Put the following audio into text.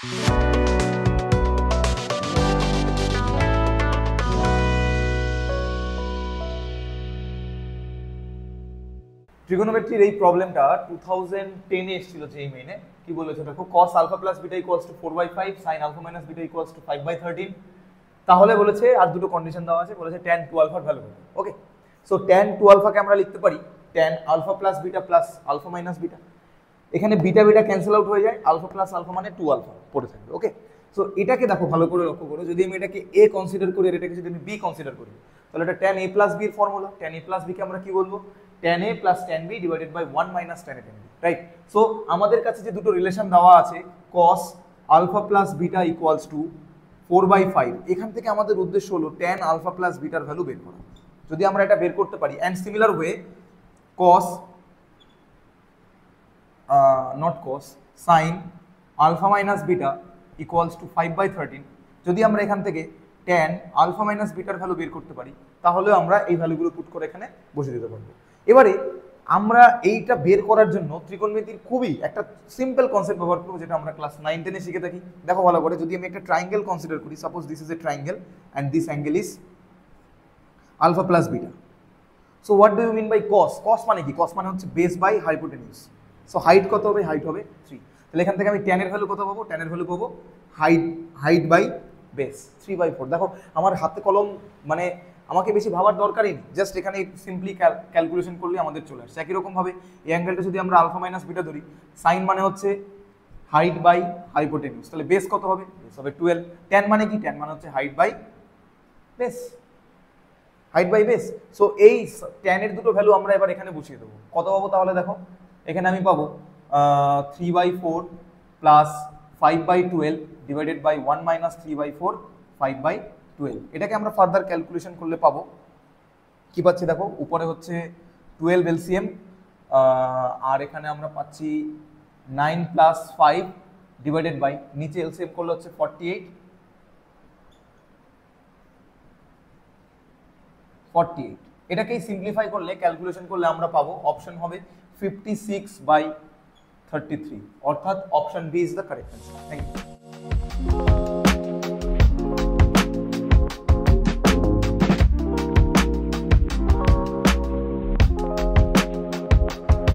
ট্রিগোনোমেট্রির এই প্রবলেমটা 2010 এ এসেছিল যেই মেইনে। কি বলেছে দেখো, cos alpha plus beta equals to 4/5 sin alpha minus beta equals to 5/13। তাহলে বলেছে আর দুটো কন্ডিশন দেওয়া আছে, বলেছে tan 2 আলফার ভ্যালু কত। ওকে, সো tan 2 আলফাকে আমরা লিখতে পারি tan alpha plus beta plus alpha minus beta. এখানে বিটা বিটা ক্যান্সেল আউট হয়ে যায়, আলফা প্লাস আলফা মানে 2 আলফা পড়ে থাকবে। ওকে, সো এটাকে দেখো ভালো করে লক্ষ্য করো, যদি আমি এটাকে a কনসিডার করি আর এটাকে যদি আমি b কনসিডার করি, তাহলে এটা tan a প্লাস b এর formula. tan a plus b কে আমরা কি বলবো, tan a plus tan b divided by 1 minus tan a tan b, right. So আমাদের কাছে যে দুটো রিলেশন দেওয়া আছে, cos alpha plus beta equals to 4/5, এখান থেকে আমাদের উদ্দেশ্য হলো tan আলফা প্লাস বিটার ভ্যালু বের করা। যদি আমরা এটা বের করতে পারি, and similar way cos not cos sin alpha minus beta equals to 5/13, যদি আমরা এখান থেকে tan আলফা মাইনাস বিটার ভ্যালু বের করতে পারি, তাহলে আমরা এই ভ্যালুগুলো পুট করে এখানে বসে দিতে পারবো। এবারে আমরা এইটা বের করার জন্য ত্রিকোণমিতির খুবই একটা সিম্পল কনসেপ্ট ব্যবহার করবো, যেটা আমরা ক্লাস 9-10 এ শিখে থাকি। দেখো ভালো করে, যদি আমি একটা ট্রায়াঙ্গেল কনসিডার করি, suppose this is a triangle and this angle is alpha plus beta. So what do you mean by cos? cos মানে কি? cos মানে হচ্ছে base by hypotenuse. So height কত হবে? হাইট হবে 3। তাহলে এখান থেকে আমি tan এর ভ্যালু কত পাবো? tan এর ভ্যালু পাবো হাইট বাই বেস 3/4। দেখো আমার হাতে কলম, মানে আমাকে বেশি ভাবার দরকারই নেই, জাস্ট এখানে সিম্পলি ক্যালকুলেশন করলে আমাদের চলে আসছে। একই রকম ভাবে এই অ্যাঙ্গেলটা যদি আমরা আলফা মাইনাস বিটা ধরি, সাইন মানে হচ্ছে হাইট বাই হাইপোটেনিউস, তাহলে বেস কত হবে? বেস হবে 12। tan মানে কি? tan মানে হচ্ছে height by base, height by base. So এই tan এর দুটো ভ্যালু আমরা এবার এখানে বসিয়ে দেবো। কত পাবো তাহলে? দেখো এখানে আমি পাবো 3/4 প্লাস 5/12 ডিভাইডেড বাই 1 মাইনাস 3/4 5/12। এটাকে আমরা ফার্দার ক্যালকুলেশন করলে পাবো কি পাচ্ছি দেখো, উপরে হচ্ছে 12 এলসিএম, আর এখানে আমরা পাচ্ছি 9 প্লাস 5 ডিভাইডেড বাই, নিচে এলসিএম করলে হচ্ছে 48। এটাকেই সিম্পলিফাই করলে, ক্যালকুলেশন করলে আমরা পাবো, অপশন হবে 56/33, অর্থাৎ option B is the correct answer. Thank you.